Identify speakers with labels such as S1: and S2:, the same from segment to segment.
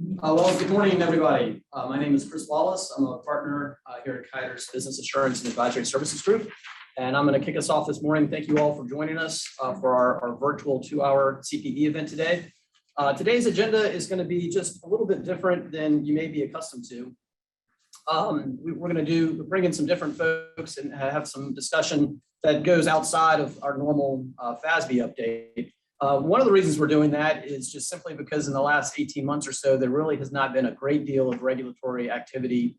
S1: Well, good morning, everybody. My name is Chris Wallace. I'm a partner here at Keiter's Business Assurance and Advisory Services Group. And I'm going to kick us off this morning. Thank you all for joining us for our virtual 2-hour CPE event today. Today's agenda is going to be just a little bit different than you may be accustomed to. We're going to bring in some different folks and have some discussion that goes outside of our normal FASB update. One of the reasons we're doing that is just simply because in the last 18 months or so, there really has not been a great deal of regulatory activity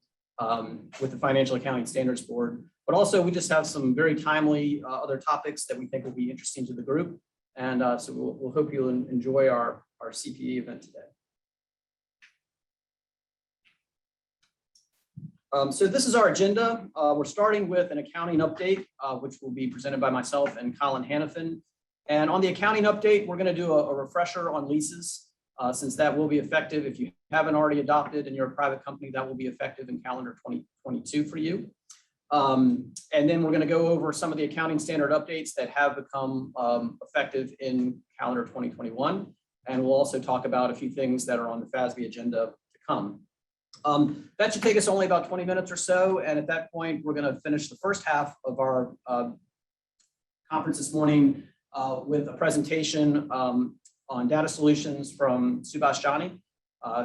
S1: with the Financial Accounting Standards Board. But also, we just have some very timely other topics that we think will be interesting to the group. And so we'll hope you'll enjoy our CPE event today. So this is our agenda. We're starting with an accounting update, which will be presented by myself and Colin Hannifin. And on the accounting update, we're going to do a refresher on leases, since that will be effective. If you haven't already adopted and you're a private company, that will be effective in calendar 2022 for you. And then we're going to go over some of the accounting standard updates that have become effective in calendar 2021. And we'll also talk about a few things that are on the FASB agenda to come. That should take us only about 20 minutes or so. And at that point, we're going to finish the first half of our conference this morning with a presentation on data solutions from Subhash Jani,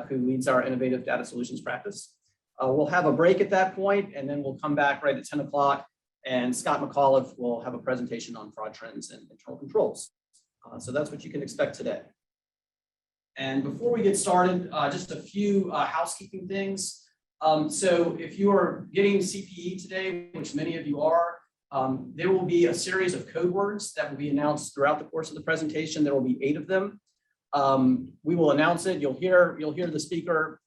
S1: who leads our innovative data solutions practice. We'll have a break at that point, and then we'll come back right at 10 o'clock, and Scott McAuliffe will have a presentation on fraud trends and internal controls. So that's what you can expect today. And before we get started, just a few housekeeping things. So if you are getting CPE today, which many of you are, there will be a series of code words that will be announced throughout the course of the presentation. There will be 8 of them. We will announce it. You'll hear the speaker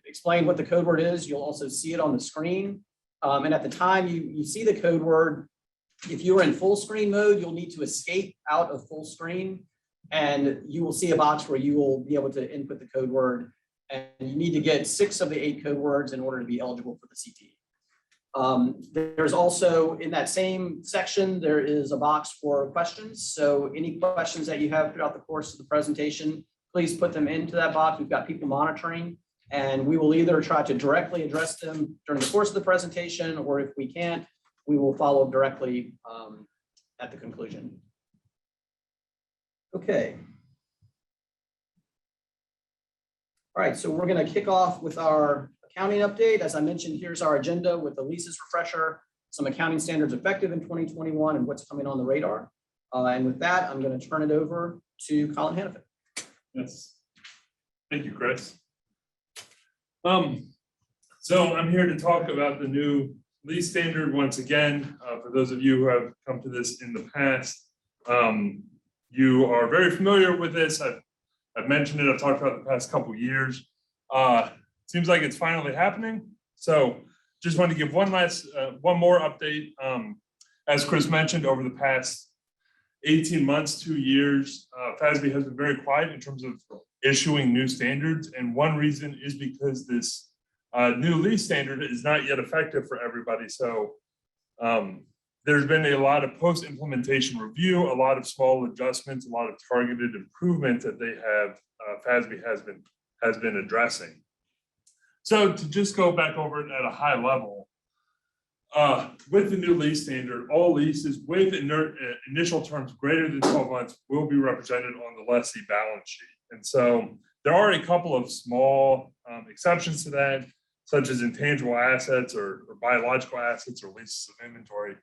S1: explain what the code word is. You'll also see it on the screen. And at the time you see the code word, if you're in full screen mode, you'll need to escape out of full screen. And you will see a box where you will be able to input the code word. And you need to get 6 of the 8 code words in order to be eligible for the CPE. There's also, in that same section, there is a box for questions. So any questions that you have throughout the course of the presentation, please put them into that box. We've got people monitoring, and we will either try to directly address them during the course of the presentation, or if we can't, we will follow directly at the conclusion. Okay. All right, so we're going to kick off with our accounting update. As I mentioned, here's our agenda with the leases refresher, some accounting standards effective in 2021, and what's coming on the radar. And with that, I'm going to turn it over to Colin Hannifin.
S2: Yes. Thank you, Chris. So I'm here to talk about the new lease standard once again. For those of you who have come to this in the past, you are very familiar with this. I've mentioned it. I've talked about it the past couple of years. Seems like it's finally happening. So just wanted to give one more update. As Chris mentioned, over the past 18 months, 2 years, FASB has been very quiet in terms of issuing new standards. And one reason is because this new lease standard is not yet effective for everybody. So there's been a lot of post-implementation review, a lot of small adjustments, a lot of targeted improvements that they have, FASB has been addressing. So to just go back over it at a high level, with the new lease standard, all leases with initial terms greater than 12 months will be represented on the lessee balance sheet. And so there are a couple of small exceptions to that, such as intangible assets or biological assets or leases of inventory.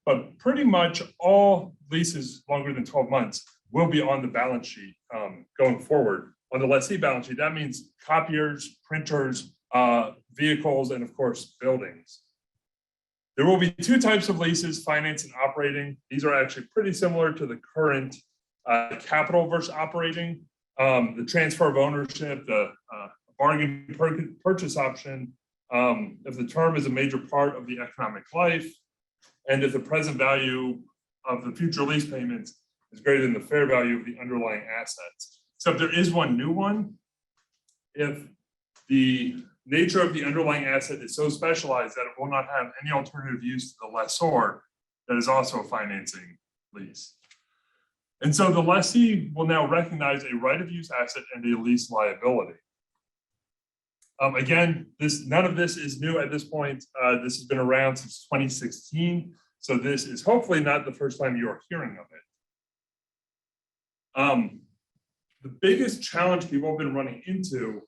S2: But pretty much all leases longer than 12 months will be on the balance sheet going forward. On the lessee balance sheet, that means copiers, printers, vehicles, and of course, buildings. There will be 2 types of leases, finance and operating. These are actually pretty similar to the current capital versus operating. The transfer of ownership, the bargain purchase option, if the term is a major part of the economic life, and if the present value of the future lease payments is greater than the fair value of the underlying assets. So if there is one new one, if the nature of the underlying asset is so specialized that it will not have any alternative use to the lessor, that is also a financing lease. And so the lessee will now recognize a right of use asset and a lease liability. Again, none of this is new at this point. This has been around since 2016. So this is hopefully not the first time you are hearing of it. The biggest challenge people have been running into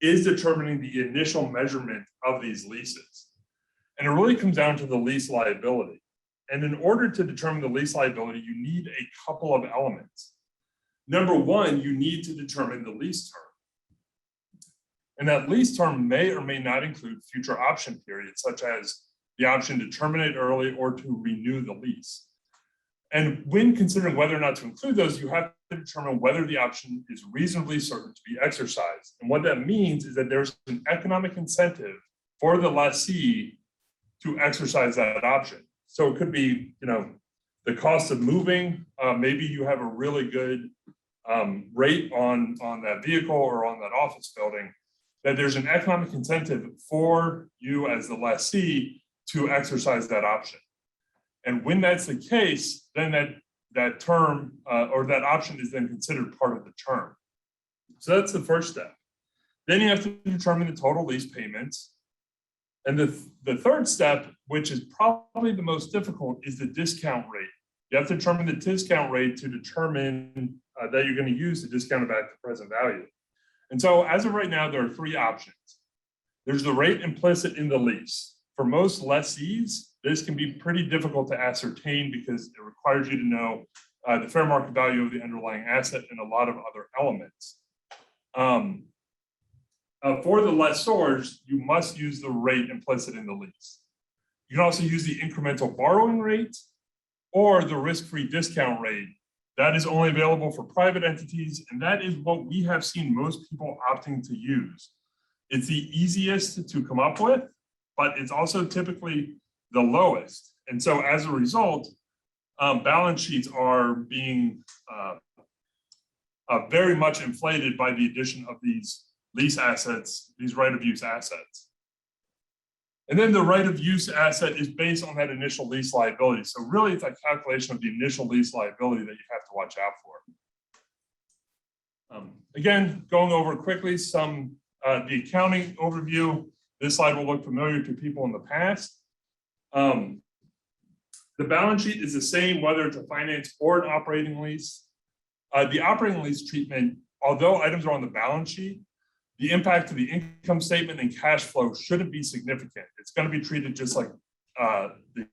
S2: is determining the initial measurement of these leases. And it really comes down to the lease liability. And in order to determine the lease liability, you need a couple of elements. Number one, you need to determine the lease term. And that lease term may or may not include future option periods, such as the option to terminate early or to renew the lease. And when considering whether or not to include those, you have to determine whether the option is reasonably certain to be exercised. And what that means is that there's an economic incentive for the lessee to exercise that option. So it could be, the cost of moving. Maybe you have a really good rate on that vehicle or on that office building, that there's an economic incentive for you as the lessee to exercise that option. And when that's the case, then that term or that option is then considered part of the term. So that's the first step. Then you have to determine the total lease payments. And the third step, which is probably the most difficult, is the discount rate. You have to determine the discount rate to determine that you're going to use to discount it back to present value. And so as of right now, there are three options. There's the rate implicit in the lease. For most lessees, this can be pretty difficult to ascertain because it requires you to know the fair market value of the underlying asset and a lot of other elements. For the lessors, you must use the rate implicit in the lease. You can also use the incremental borrowing rate or the risk-free discount rate. That is only available for private entities, and that is what we have seen most people opting to use. It's the easiest to come up with, but it's also typically the lowest. And so as a result, balance sheets are being very much inflated by the addition of these lease assets, these right of use assets. And then the right of use asset is based on that initial lease liability. So really it's a calculation of the initial lease liability that you have to watch out for. Again, going over quickly the accounting overview. This slide will look familiar to people in the past. The balance sheet is the same whether it's a finance or an operating lease. The operating lease treatment, although items are on the balance sheet, the impact to the income statement and cash flow shouldn't be significant. It's going to be treated just like the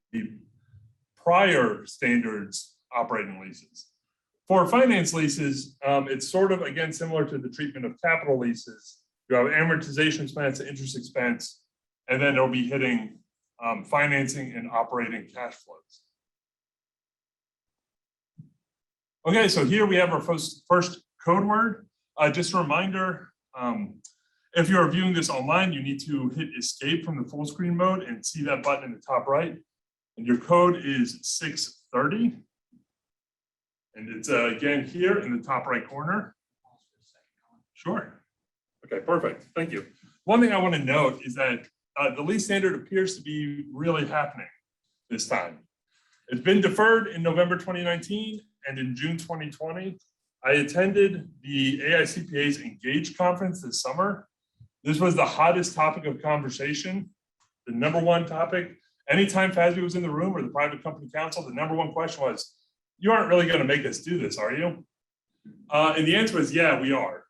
S2: prior standards operating leases. For finance leases, it's sort of, again, similar to the treatment of capital leases. You have amortization expense, interest expense, and then it'll be hitting financing and operating cash flows. Okay, so here we have our first code word. Just a reminder, if you're viewing this online, you need to hit escape from the full screen mode and see that button in the top right. And your code is 630. And it's again here in the top right corner. Sure. Okay, perfect. Thank you. One thing I want to note is that the lease standard appears to be really happening this time. It's been deferred in November 2019 and in June 2020. I attended the AICPA's Engage conference this summer. This was the hottest topic of conversation, the number one topic. Anytime FASB was in the room or the private company council, the number one question was, you aren't really going to make us do this, are you? And the answer was, yeah, we are.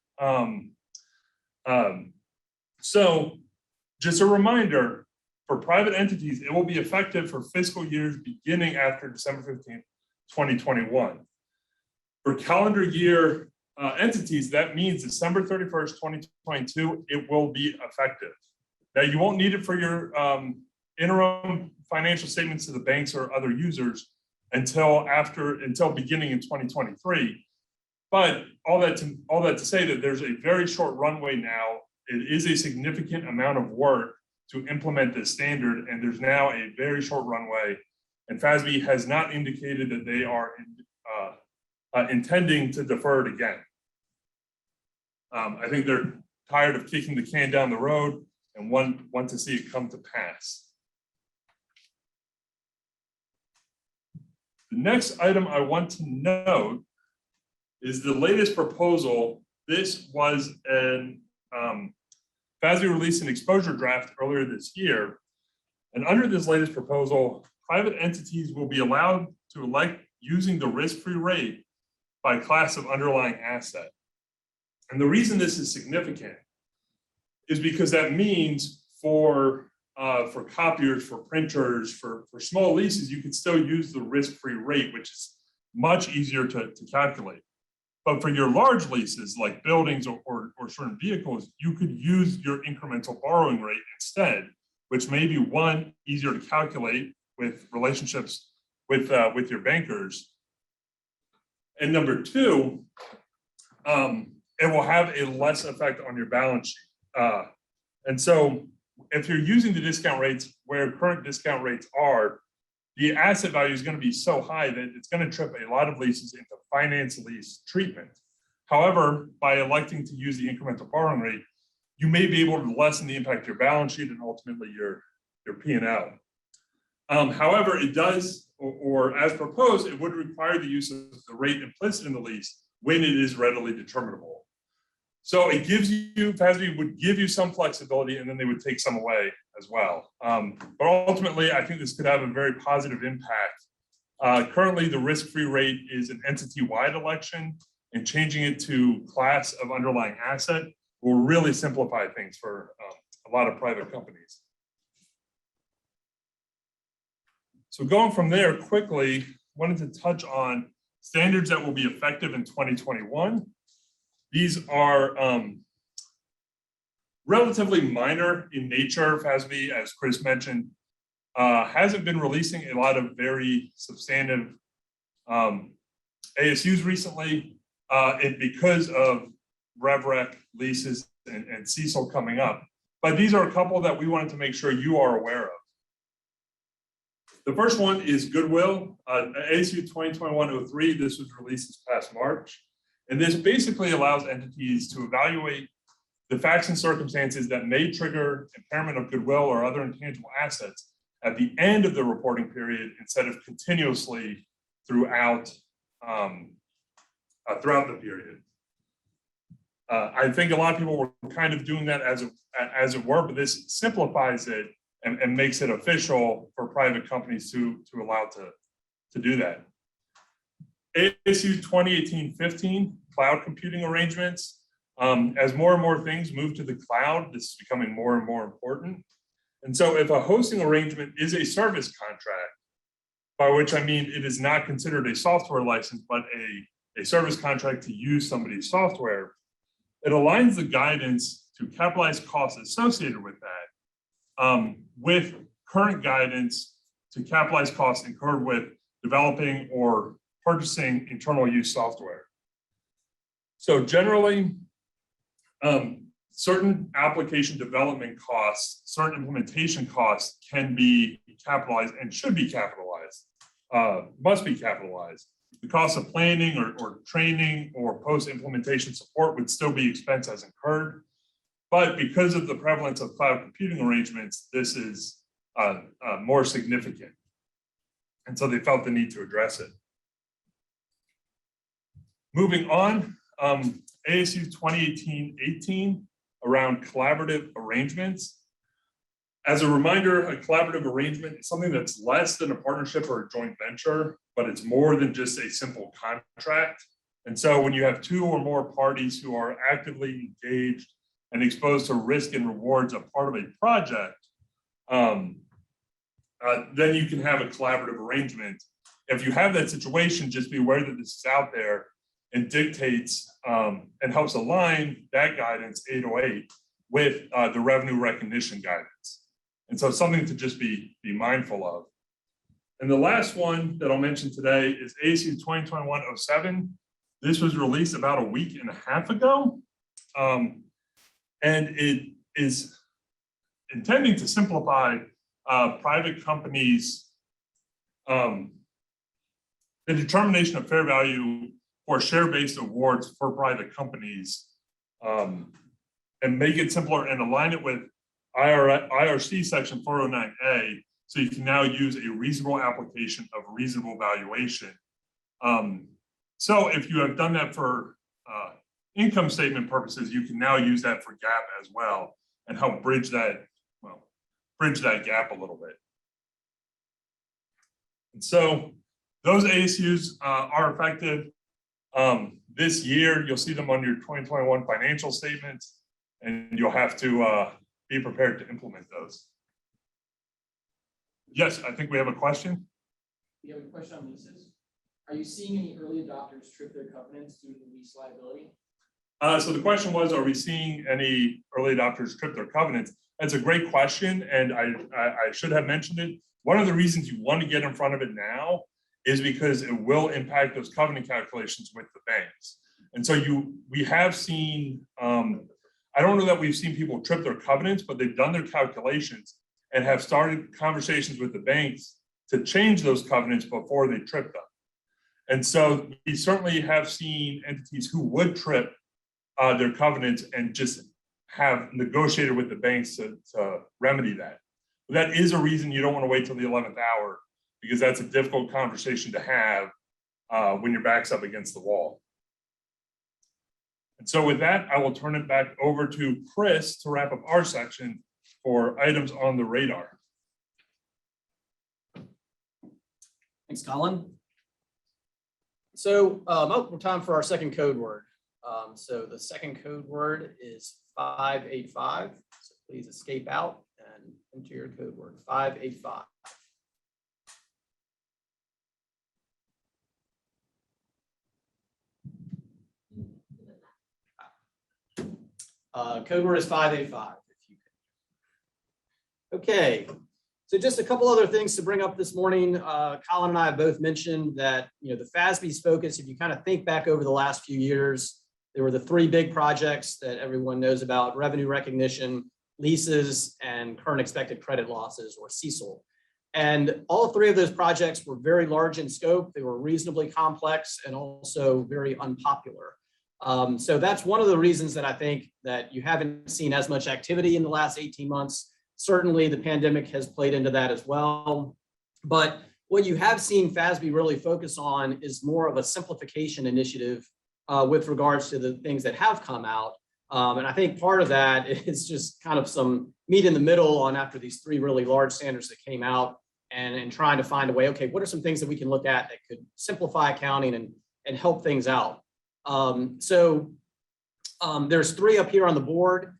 S2: So just a reminder, for private entities, it will be effective for fiscal years beginning after December 15th, 2021. For calendar year entities, that means December 31st, 2022, it will be effective. Now, you won't need it for your interim financial statements to the banks or other users until beginning in 2023. But all that to say that there's a very short runway now. It is a significant amount of work to implement this standard, and there's now a very short runway. And FASB has not indicated that they are intending to defer it again. I think they're tired of kicking the can down the road and want to see it come to pass. The next item I want to note is the latest proposal. This was an FASB released an exposure draft earlier this year. And under this latest proposal, private entities will be allowed to elect using the risk-free rate by class of underlying asset. And the reason this is significant is because that means for copiers, for printers, for small leases, you can still use the risk-free rate, which is much easier to calculate. But for your large leases, like buildings or certain vehicles, you could use your incremental borrowing rate instead, which may be one, easier to calculate with relationships with your bankers. And number two, it will have a less effect on your balance sheet. And so if you're using the discount rates where current discount rates are, the asset value is going to be so high that it's going to trip a lot of leases into finance lease treatment. However, by electing to use the incremental borrowing rate, you may be able to lessen the impact of your balance sheet and ultimately your P&L. However, it does, or as proposed, it would require the use of the rate implicit in the lease when it is readily determinable. So it gives you, FASB would give you some flexibility and then they would take some away as well. But ultimately, I think this could have a very positive impact. Currently, the risk-free rate is an entity-wide election, and changing it to class of underlying asset will really simplify things for a lot of private companies. So going from there quickly, wanted to touch on standards that will be effective in 2021. These are relatively minor in nature. FASB, as Chris mentioned, hasn't been releasing a lot of very substantive ASUs recently, and because of RevRec leases and CECL coming up. But these are a couple that we wanted to make sure you are aware of. The first one is goodwill, ASU 2021-03. This was released this past March. And this basically allows entities to evaluate the facts and circumstances that may trigger impairment of goodwill or other intangible assets at the end of the reporting period instead of continuously throughout the period. I think a lot of people were kind of doing that as it were, but this simplifies it and makes it official for private companies to allow to do that. ASU 2018-15, cloud computing arrangements. As more and more things move to the cloud, this is becoming more and more important. And so if a hosting arrangement is a service contract, by which I mean it is not considered a software license, but a service contract to use somebody's software, it aligns the guidance to capitalized costs associated with that with current guidance to capitalized costs incurred with developing or purchasing internal use software. So generally, certain application development costs, certain implementation costs can be capitalized and should be capitalized, must be capitalized. The cost of planning or training or post-implementation support would still be expense as incurred. But because of the prevalence of cloud computing arrangements, this is more significant. And so they felt the need to address it. Moving on, ASU 2018-18 around collaborative arrangements. As a reminder, a collaborative arrangement is something that's less than a partnership or a joint venture, but it's more than just a simple contract. And so when you have two or more parties who are actively engaged and exposed to risk and rewards of part of a project, then you can have a collaborative arrangement. If you have that situation, just be aware that this is out there and dictates and helps align that guidance 808 with the revenue recognition guidance. And so it's something to just be mindful of. And the last one that I'll mention today is ASU 2021-07. This was released about a week and a half ago. And it is intending to simplify private companies, the determination of fair value for share-based awards for private companies, and make it simpler and align it with IRC section 409A, so you can now use a reasonable application of reasonable valuation. So if you have done that for income statement purposes, you can now use that for GAAP as well. and help bridge that gap a little bit. And so those ASUs are effective. This year, you'll see them on your 2021 financial statements, and you'll have to be prepared to implement those. Yes, I think we have a question.
S1: You have a question on leases? Are you seeing any early adopters trip their covenants due to the lease liability?
S2: So the question was, are we seeing any early adopters trip their covenants? That's a great question, and I should have mentioned it. One of the reasons you want to get in front of it now is because it will impact those covenant calculations with the banks. And so we have seen, I don't know that we've seen people trip their covenants, but they've done their calculations and have started conversations with the banks to change those covenants before they trip them. And so we certainly have seen entities who would trip their covenants and just have negotiated with the banks to remedy that. But that is a reason you don't want to wait till the 11th hour, because that's a difficult conversation to have when your back's up against the wall. And so with that, I will turn it back over to Chris to wrap up our section for items on the radar.
S1: Thanks, Colin. So we're time for our second code word. So the second code word is 585. So please escape out and enter your code word, 585. Code word is 585. If you can. Okay, so just a couple other things to bring up this morning. Colin and I have both mentioned that the FASB's focus, if you kind of think back over the last few years, there were the three big projects that everyone knows about: revenue recognition, leases, and current expected credit losses, or CECL. And all three of those projects were very large in scope. They were reasonably complex and also very unpopular. So that's one of the reasons that I think that you haven't seen as much activity in the last 18 months. Certainly the pandemic has played into that as well. But what you have seen FASB really focus on is more of a simplification initiative with regards to the things that have come out. And I think part of that is just kind of some meat in the middle on after these three really large standards that came out, and trying to find a way, okay, what are some things that we can look at that could simplify accounting and help things out? There's three up here on the board.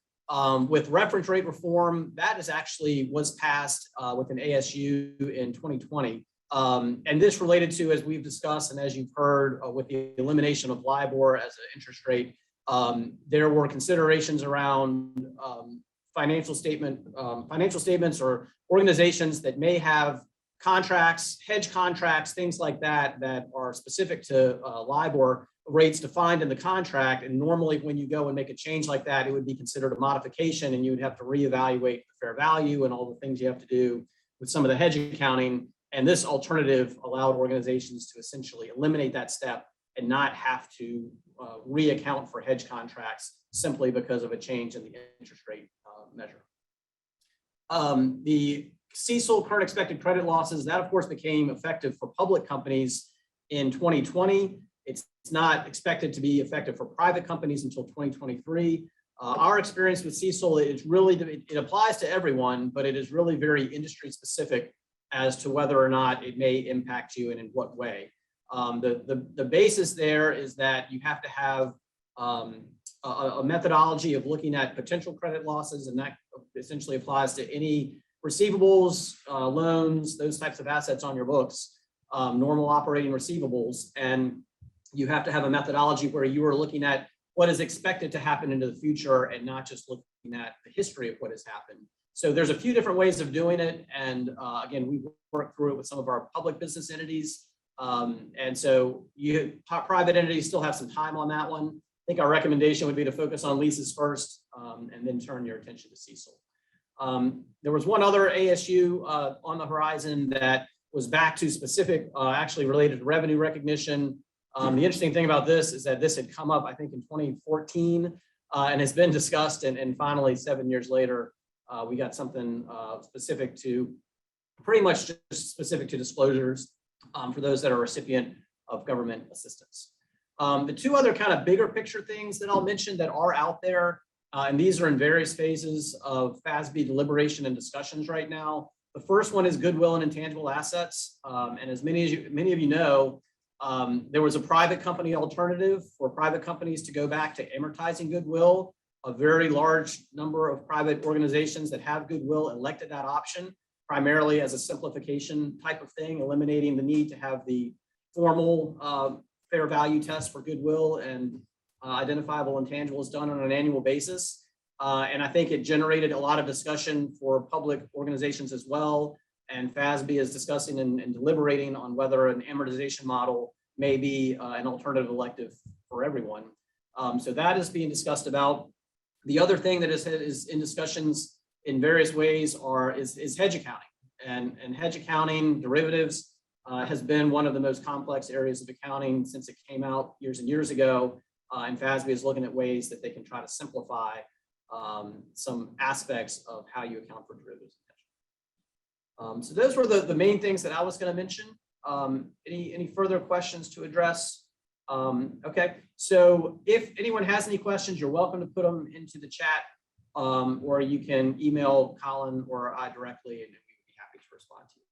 S1: With reference rate reform, that was passed with an ASU in 2020. And this related to, as we've discussed and as you've heard, with the elimination of LIBOR as an interest rate, there were considerations around financial statements or organizations that may have contracts, hedge contracts, things like that, that are specific to LIBOR rates defined in the contract. And normally when you go and make a change like that, it would be considered a modification, and you would have to reevaluate the fair value and all the things you have to do with some of the hedge accounting. And this alternative allowed organizations to essentially eliminate that step and not have to reaccount for hedge contracts simply because of a change in the interest rate measure. The CECL, current expected credit losses, that of course became effective for public companies in 2020. It's not expected to be effective for private companies until 2023. Our experience with CECL, it applies to everyone, but it is really very industry specific as to whether or not it may impact you and in what way. The basis there is that you have to have a methodology of looking at potential credit losses, and that essentially applies to any receivables, loans, those types of assets on your books, normal operating receivables. And you have to have a methodology where you are looking at what is expected to happen into the future and not just looking at the history of what has happened. So there's a few different ways of doing it. And again, we work through it with some of our public business entities. And so private entities still have some time on that one. I think our recommendation would be to focus on leases first, and then turn your attention to CECL. There was one other ASU on the horizon that was back to specific, actually related to revenue recognition. The interesting thing about this is that this had come up, I think, in 2014 and has been discussed. And finally, 7 years later, we got something specific to, pretty much just specific to disclosures for those that are recipient of government assistance. The two other kind of bigger picture things that I'll mention that are out there And these are in various phases of FASB deliberation and discussions right now. The first one is goodwill and intangible assets. And as many of you know, there was a private company alternative for private companies to go back to amortizing goodwill. A very large number of private organizations that have goodwill elected that option, primarily as a simplification type of thing, eliminating the need to have the formal fair value test for goodwill and identifiable intangibles done on an annual basis. And I think it generated a lot of discussion for public organizations as well. And FASB is discussing and deliberating on whether an amortization model may be an alternative elective for everyone. So that is being discussed about. The other thing that is in discussions in various ways is hedge accounting. And hedge accounting, derivatives, has been one of the most complex areas of accounting since it came out years and years ago. And FASB is looking at ways that they can try to simplify some aspects of how you account for derivatives. So those were the main things that I was going to mention. Any further questions to address? Okay, so if anyone has any questions, you're welcome to put them into the chat, or you can email Colin or I directly, and we would be happy to respond to you.